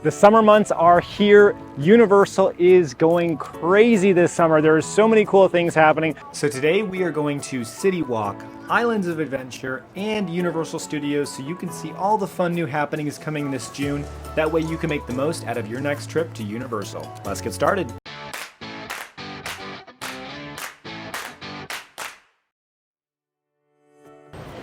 The summer months are here. Universal is going crazy this summer. There are so many cool things happening. So today we are going to CityWalk, Islands of Adventure, and Universal Studios so you can see all the fun new happenings coming this June. That way you can make the most out of your next trip to Universal. Let's get started.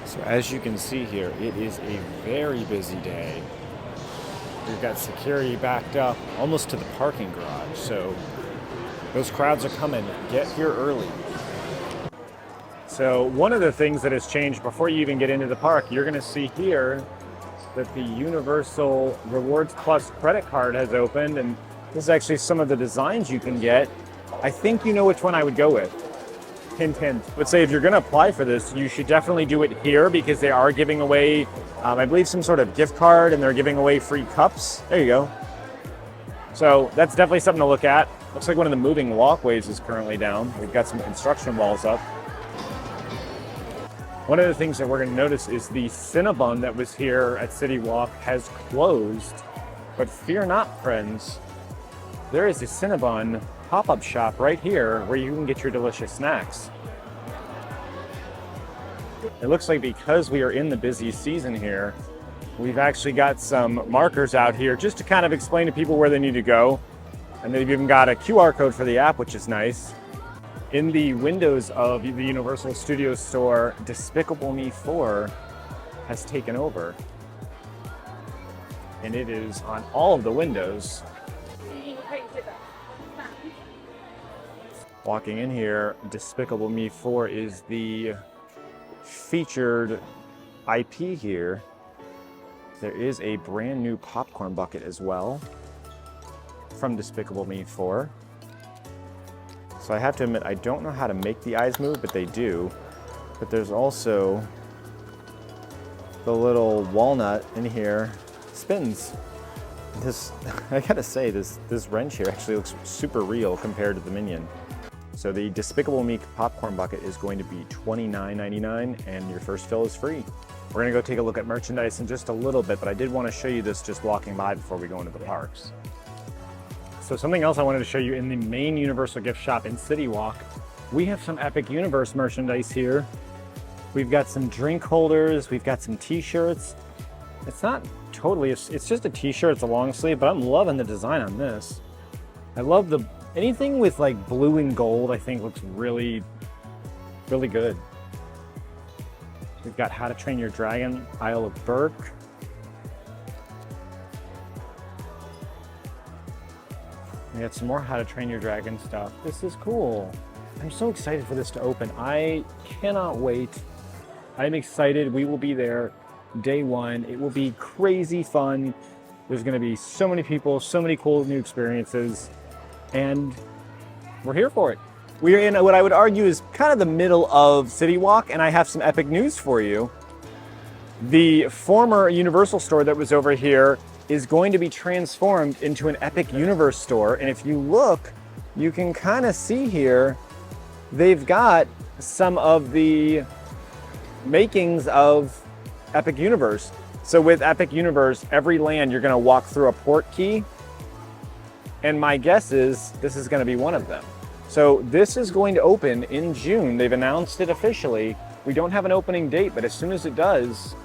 So as you can see here, it is a very busy day. We've got security backed up almost to the parking garage, so those crowds are coming. Get here early. So one of the things that has changed before you even get into the park, you're going to see here that the Universal Rewards Plus credit card has opened, and this is actually some of the designs you can get. I think you know which one I would go with. Hint, hint. But say if you're going to apply for this, you should definitely do it here because they are giving away, I believe, some sort of gift card, and they're giving away free cups. There you go. So that's definitely something to look at. Looks like one of the moving walkways is currently down. We've got some construction walls up. One of the things that we're going to notice is the Cinnabon that was here at CityWalk has closed. But fear not, friends. There is a Cinnabon pop-up shop right here where you can get your delicious snacks. It looks like because we are in the busy season here, we've actually got some markers out here just to kind of explain to people where they need to go. And they've even got a QR code for the app, which is nice. In the windows of the Universal Studios store, Despicable Me 4 has taken over. And it is on all of the windows. Walking in here, Despicable Me 4 is the featured IP here. There is a brand new popcorn bucket as well from Despicable Me 4. So I have to admit, I don't know how to make the eyes move, but they do. But there's also the little walnut in here spins. This, I gotta say, this wrench here actually looks super real compared to the Minion. So the Despicable Me popcorn bucket is going to be $29.99 and your first fill is free. We're gonna go take a look at merchandise in just a little bit, but I did want to show you this just walking by before we go into the parks. So something else I wanted to show you in the main Universal gift shop in CityWalk, we have some Epic Universe merchandise here. We've got some drink holders, we've got some t-shirts. It's not totally, it's just a t-shirt, it's a long sleeve, but I'm loving the design on this. I love anything with like blue and gold, I think looks really, really good. We've got How to Train Your Dragon, Isle of Berk. We got some more How to Train Your Dragon stuff. This is cool. I'm so excited for this to open. I cannot wait. I'm excited. We will be there day one. It will be crazy fun. There's going to be so many people, so many cool new experiences. And we're here for it. We are in what I would argue is kind of the middle of CityWalk, and I have some epic news for you. The former Universal store that was over here is going to be transformed into an Epic Universe store. And if you look, you can kind of see here, they've got some of the makings of Epic Universe. So with Epic Universe, every land you're going to walk through a port key. And my guess is this is going to be one of them. So this is going to open in June. They've announced it officially. We don't have an opening date, but as soon as it does,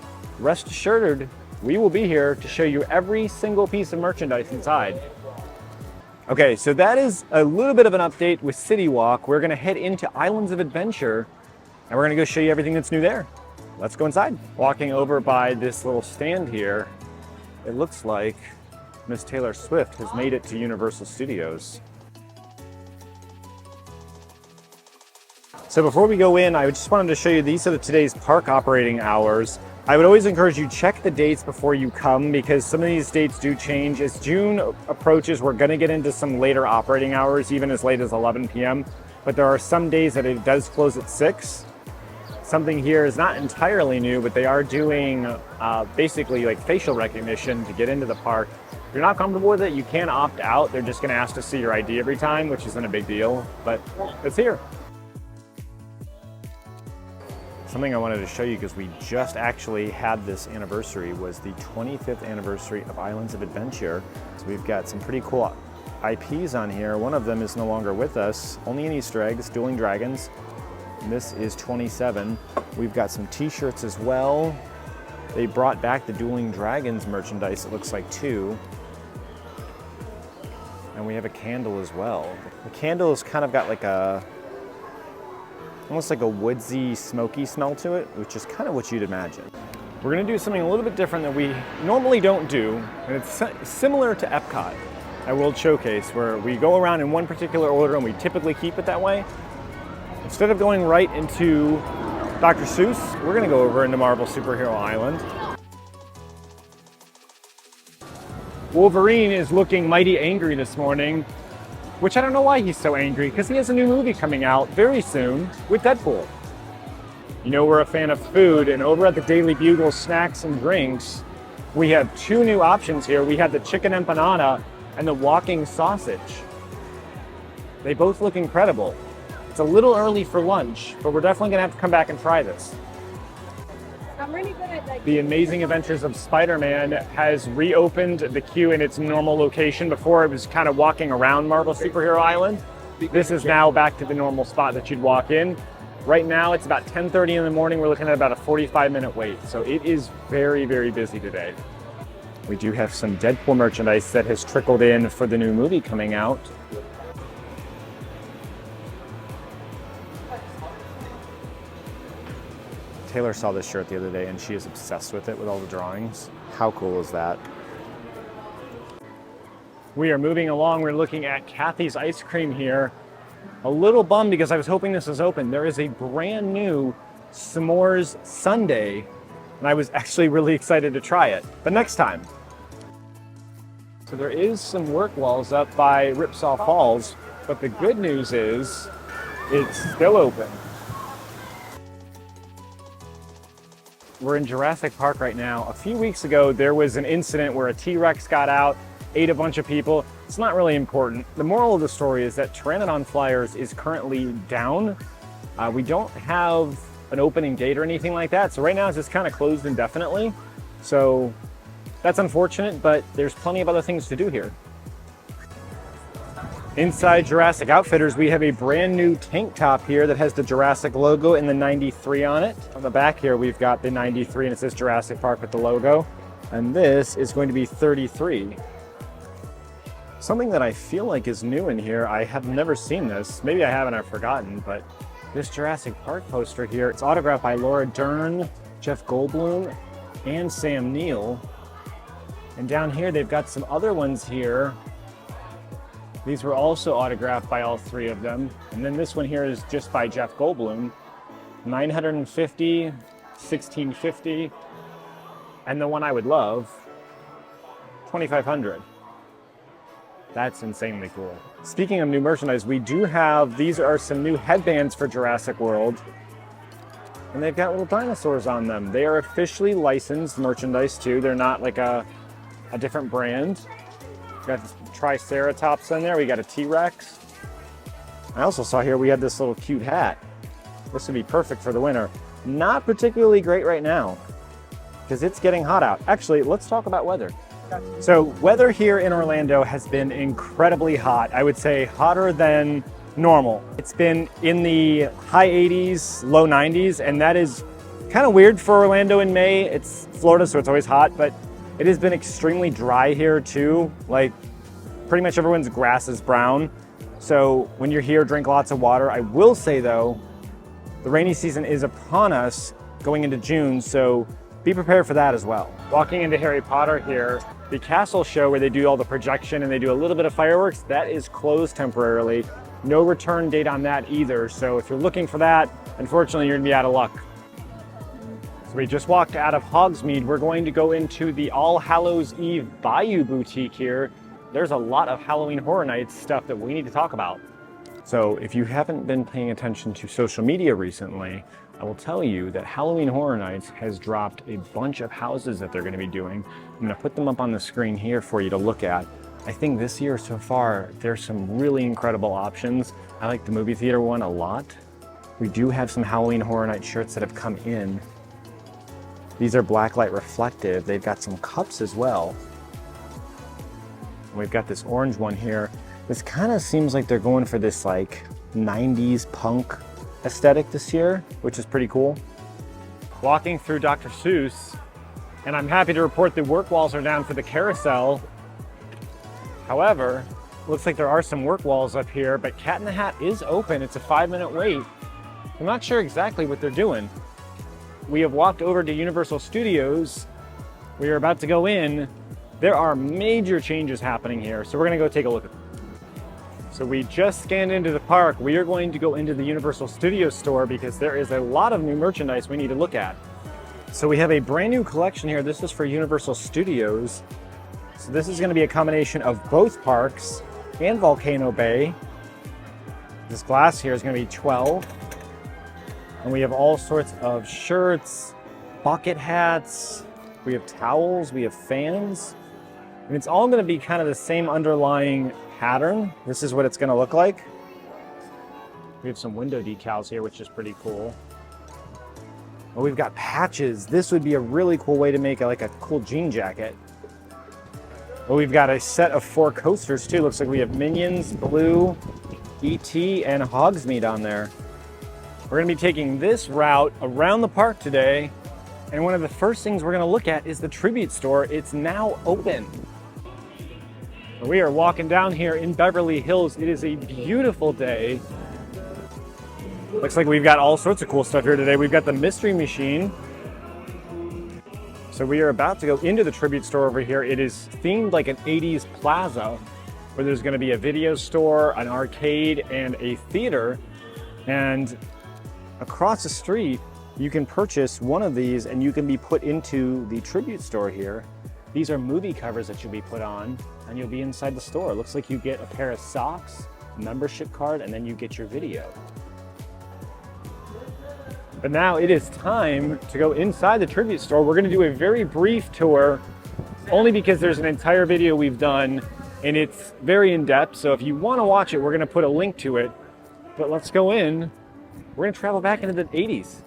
rest assured, we will be here to show you every single piece of merchandise inside. Okay, so that is a little bit of an update with CityWalk. We're going to head into Islands of Adventure, and we're going to go show you everything that's new there. Let's go inside. Walking over by this little stand here, it looks like Miss Taylor Swift has made it to Universal Studios. So before we go in, I just wanted to show you these are today's park operating hours. I would always encourage you check the dates before you come because some of these dates do change. As June approaches, we're going to get into some later operating hours, even as late as 11 p.m. But there are some days that it does close at 6. Something here is not entirely new, but they are doing basically like facial recognition to get into the park. If you're not comfortable with it, you can opt out. They're just going to ask to see your ID every time, which isn't a big deal, but it's here. Something I wanted to show you, because we just actually had this anniversary, was the 25th anniversary of Islands of Adventure. So we've got some pretty cool IPs on here. One of them is no longer with us, only an Easter egg, it's Dueling Dragons. And this is 27. We've got some t-shirts as well. They brought back the Dueling Dragons merchandise, it looks like, too. And we have a candle as well. The candle has kind of got like almost like a woodsy, smoky smell to it, which is kind of what you'd imagine. We're gonna do something a little bit different that we normally don't do, and it's similar to Epcot at World Showcase, where we go around in one particular order and we typically keep it that way. Instead of going right into Dr. Seuss, we're gonna go over into Marvel Superhero Island. Wolverine is looking mighty angry this morning, which I don't know why he's so angry, because he has a new movie coming out very soon with Deadpool. You know, we're a fan of food, and over at the Daily Bugle Snacks and Drinks, we have two new options here. We have the chicken empanada and the walking sausage. They both look incredible. It's a little early for lunch, but we're definitely gonna have to come back and try this. I'm really good at like The Amazing Adventures of Spider-Man has reopened the queue in its normal location. Before, it was kind of walking around Marvel Superhero Island. This is now back to the normal spot that you'd walk in. Right now, it's about 10:30 in the morning. We're looking at about a 45-minute wait. So it is very, very busy today. We do have some Deadpool merchandise that has trickled in for the new movie coming out. Taylor saw this shirt the other day and she is obsessed with it, with all the drawings. How cool is that? We are moving along. We're looking at Kathy's Ice Cream here. A little bummed because I was hoping this was open. There is a brand new s'mores sundae, and I was actually really excited to try it, but next time. So there is some work walls up by Ripsaw Falls, but the good news is it's still open. We're in Jurassic Park right now. A few weeks ago, there was an incident where a T-Rex got out, ate a bunch of people. It's not really important. The moral of the story is that Pteranodon Flyers is currently down. We don't have an opening date or anything like that. So right now it's just kind of closed indefinitely. So that's unfortunate, but there's plenty of other things to do here. Inside Jurassic Outfitters, we have a brand new tank top here that has the Jurassic logo and the 93 on it. On the back here, we've got the 93 and it says Jurassic Park with the logo. And this is going to be 33. Something that I feel like is new in here, I have never seen this. Maybe I haven't, I've forgotten, but this Jurassic Park poster here, it's autographed by Laura Dern, Jeff Goldblum, and Sam Neill. And down here, they've got some other ones here. These were also autographed by all three of them. And then this one here is just by Jeff Goldblum. 950, 1650, and the one I would love, 2500. That's insanely cool. Speaking of new merchandise, we do have, these are some new headbands for Jurassic World. And they've got little dinosaurs on them. They are officially licensed merchandise too. They're not like a different brand. Got Triceratops in there. We got a T-Rex. I also saw here we had this little cute hat. This would be perfect for the winter. Not particularly great right now because it's getting hot out. Actually, let's talk about weather. So weather here in Orlando has been incredibly hot. I would say hotter than normal. It's been in the high 80s, low 90s, and that is kind of weird for Orlando in May. It's Florida, so it's always hot, but it has been extremely dry here too. Like pretty much everyone's grass is brown. So when you're here, drink lots of water. I will say though, the rainy season is upon us going into June, so be prepared for that as well. Walking into Harry Potter here, the castle show where they do all the projection and they do a little bit of fireworks, that is closed temporarily. No return date on that either. So if you're looking for that, unfortunately, you're gonna be out of luck. So we just walked out of Hogsmeade. We're going to go into the All Hallows Eve Bayou Boutique here. There's a lot of Halloween Horror Nights stuff that we need to talk about. So if you haven't been paying attention to social media recently, I will tell you that Halloween Horror Nights has dropped a bunch of houses that they're going to be doing. I'm going to put them up on the screen here for you to look at. I think this year so far, there's some really incredible options. I like the movie theater one a lot. We do have some Halloween Horror Night shirts that have come in. These are blacklight reflective. They've got some cups as well. We've got this orange one here. This kind of seems like they're going for this like 90s punk aesthetic this year, which is pretty cool. Walking through Dr. Seuss, and I'm happy to report the work walls are down for the carousel. However, looks like there are some work walls up here, but Cat in the Hat is open. It's a 5-minute wait. I'm not sure exactly what they're doing. We have walked over to Universal Studios. We are about to go in. There are major changes happening here, so we're gonna go take a look at them. So we just scanned into the park. We are going to go into the Universal Studios store because there is a lot of new merchandise we need to look at. So we have a brand new collection here. This is for Universal Studios. So this is gonna be a combination of both parks and Volcano Bay. This glass here is gonna be 12. And we have all sorts of shirts, bucket hats, we have towels, we have fans. And it's all gonna be kind of the same underlying pattern. This is what it's gonna look like. We have some window decals here, which is pretty cool. Oh, we've got patches. This would be a really cool way to make like a cool jean jacket. Oh, we've got a set of 4 coasters too. Looks like we have Minions, Blue, E.T., and Hogsmeade on there. We're gonna be taking this route around the park today, and one of the first things we're gonna look at is the Tribute Store. It's now open. We are walking down here in Beverly Hills. It is a beautiful day. Looks like we've got all sorts of cool stuff here today. We've got the Mystery Machine. So we are about to go into the Tribute Store over here. It is themed like an 80s plaza, where there's gonna be a video store, an arcade, and a theater. And across the street, you can purchase one of these and you can be put into the Tribute Store here. These are movie covers that you'll be put on and you'll be inside the store. It looks like you get a pair of socks, a membership card, and then you get your video. But now it is time to go inside the Tribute Store. We're gonna do a very brief tour, only because there's an entire video we've done and it's very in-depth. So if you wanna watch it, we're gonna put a link to it. But let's go in. We're gonna travel back into the 80s,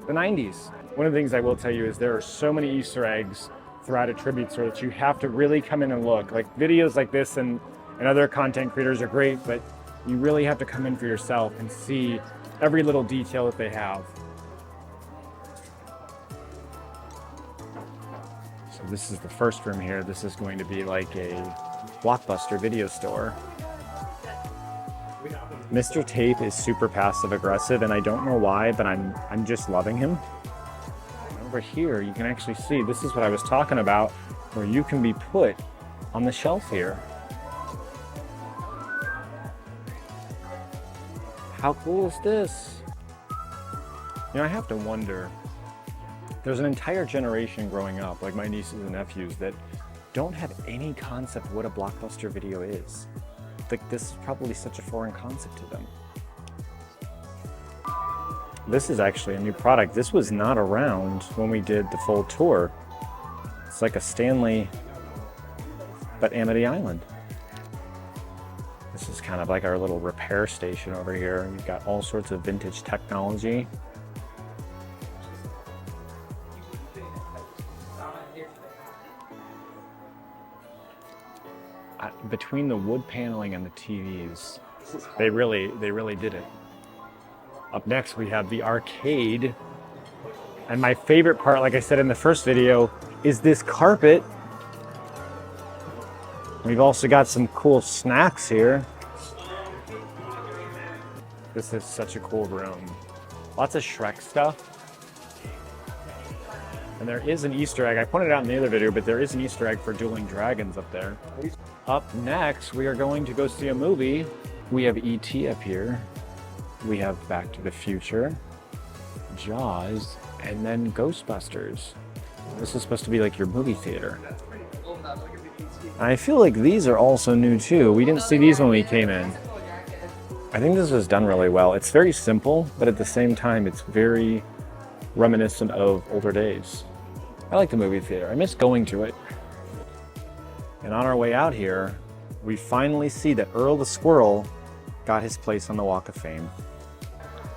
the 90s. One of the things I will tell you is there are so many Easter eggs throughout a Tribute Store that you have to really come in and look. Like videos like this and other content creators are great, but you really have to come in for yourself and see every little detail that they have. So this is the first room here. This is going to be like a Blockbuster video store. Mr. Tape is super passive aggressive, and I don't know why, but I'm just loving him. Over here, you can actually see, this is what I was talking about, where you can be put on the shelf here. How cool is this? You know, I have to wonder, there's an entire generation growing up, like my nieces and nephews, that don't have any concept of what a Blockbuster video is. Like, this is probably such a foreign concept to them. This is actually a new product. This was not around when we did the full tour. It's like a Stanley, but Amity Island. This is kind of like our little repair station over here. You've got all sorts of vintage technology. Between the wood paneling and the TVs, they really did it. Up next, we have the arcade. And my favorite part, like I said in the first video, is this carpet. We've also got some cool snacks here. This is such a cool room. Lots of Shrek stuff. And there is an Easter egg. I pointed out in the other video, but there is an Easter egg for Dueling Dragons up there. Up next, we are going to go see a movie. We have E.T. up here. We have Back to the Future, Jaws, and then Ghostbusters. This is supposed to be like your movie theater. I feel like these are also new too. We didn't see these when we came in. I think this was done really well. It's very simple, but at the same time, it's very reminiscent of older days. I like the movie theater. I miss going to it. And on our way out here, we finally see that Earl the Squirrel got his place on the Walk of Fame.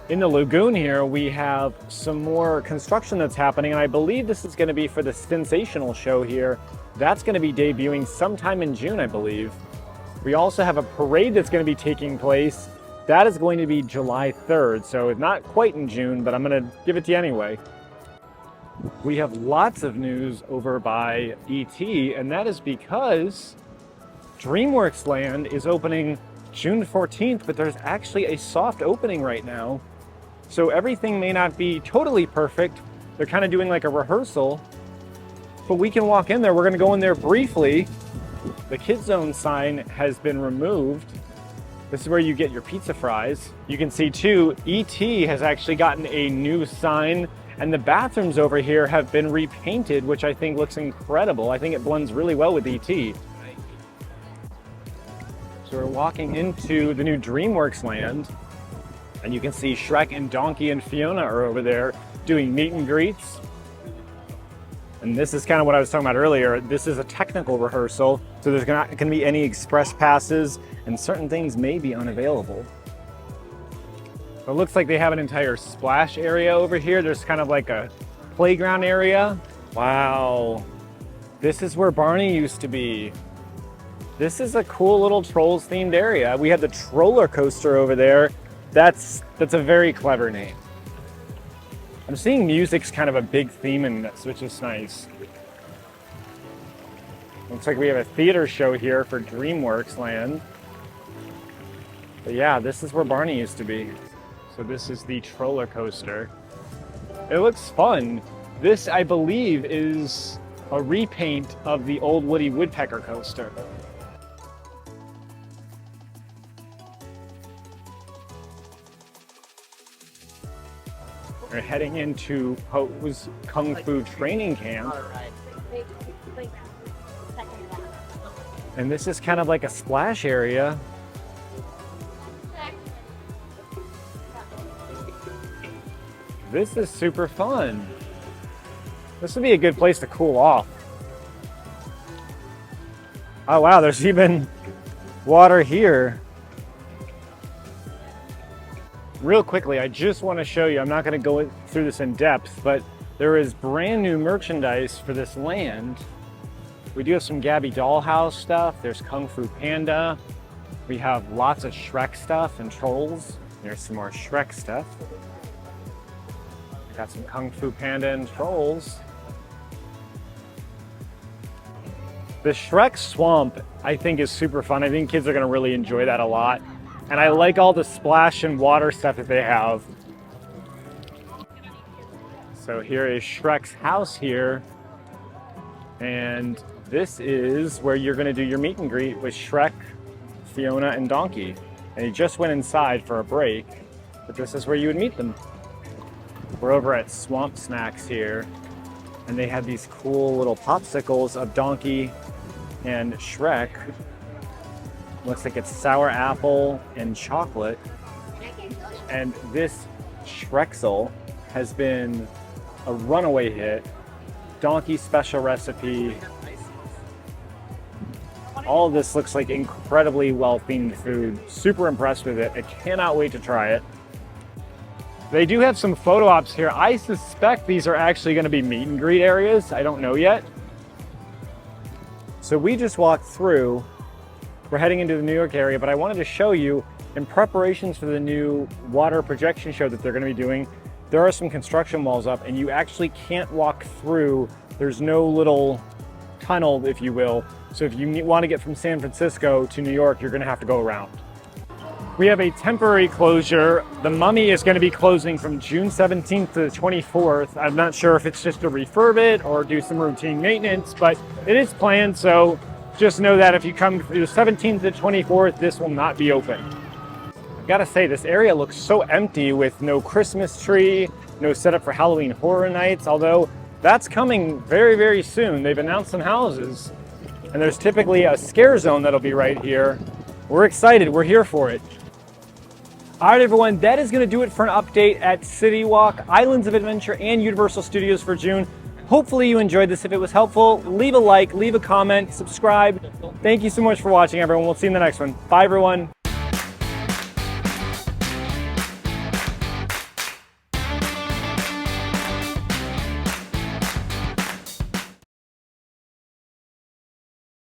In the lagoon here, we have some more construction that's happening, and I believe this is going to be for the Sensational show here. That's going to be debuting sometime in June, I believe. We also have a parade that's going to be taking place. That is going to be July 3rd, so it's not quite in June, but I'm going to give it to you anyway. We have lots of news over by ET, and that is because DreamWorks Land is opening June 14th, but there's actually a soft opening right now. So everything may not be totally perfect. They're kind of doing like a rehearsal, but we can walk in there. We're going to go in there briefly. The Kids Zone sign has been removed. This is where you get your pizza fries. You can see too, ET has actually gotten a new sign, and the bathrooms over here have been repainted, which I think looks incredible. I think it blends really well with ET. So we're walking into the new DreamWorks Land, and you can see Shrek and Donkey and Fiona are over there doing meet and greets. And this is kind of what I was talking about earlier. This is a technical rehearsal, so there's not going to be any express passes, and certain things may be unavailable. It looks like they have an entire splash area over here. There's kind of like a playground area. Wow. This is where Barney used to be. This is a cool little Trolls themed area. We have the Troller Coaster over there. That's a very clever name. I'm seeing music's kind of a big theme in this, which is nice. Looks like we have a theater show here for DreamWorks Land. But yeah, this is where Barney used to be. So this is the Troller Coaster. It looks fun. This, I believe, is a repaint of the old Woody Woodpecker coaster. We're heading into Poe's Kung Fu training camp. And this is kind of like a splash area. This is super fun. This would be a good place to cool off. Oh wow, there's even water here. Real quickly, I just want to show you, I'm not going to go through this in depth, but there is brand new merchandise for this land. We do have some Gabby Dollhouse stuff. There's Kung Fu Panda. We have lots of Shrek stuff and Trolls. There's some more Shrek stuff. Got some Kung Fu Panda and Trolls. The Shrek Swamp, I think, is super fun. I think kids are going to really enjoy that a lot. And I like all the splash and water stuff that they have. So here is Shrek's house here. And this is where you're going to do your meet and greet with Shrek, Fiona, and Donkey. And he just went inside for a break, but this is where you would meet them. We're over at Swamp Snacks here, and they have these cool little popsicles of Donkey and Shrek. Looks like it's sour apple and chocolate. And this Shreksel has been a runaway hit. Donkey special recipe. All of this looks like incredibly well-themed food. Super impressed with it. I cannot wait to try it. They do have some photo ops here. I suspect these are actually going to be meet and greet areas. I don't know yet. So we just walked through. We're heading into the New York area, but I wanted to show you, in preparations for the new water projection show that they're going to be doing, there are some construction walls up, and you actually can't walk through. There's no little tunnel, if you will. So if you want to get from San Francisco to New York, you're going to have to go around. We have a temporary closure. The Mummy is going to be closing from June 17th to the 24th. I'm not sure if it's just to refurb it or do some routine maintenance, but it is planned. So just know that if you come through the 17th to the 24th, this will not be open. I've got to say, this area looks so empty with no Christmas tree, no setup for Halloween Horror Nights, although that's coming very, very soon. They've announced some houses, and there's typically a scare zone that'll be right here. We're excited. We're here for it. All right, everyone, that is going to do it for an update at CityWalk, Islands of Adventure, and Universal Studios for June. Hopefully you enjoyed this. If it was helpful, leave a like, leave a comment, subscribe. Thank you so much for watching, everyone. We'll see you in the next one. Bye, everyone.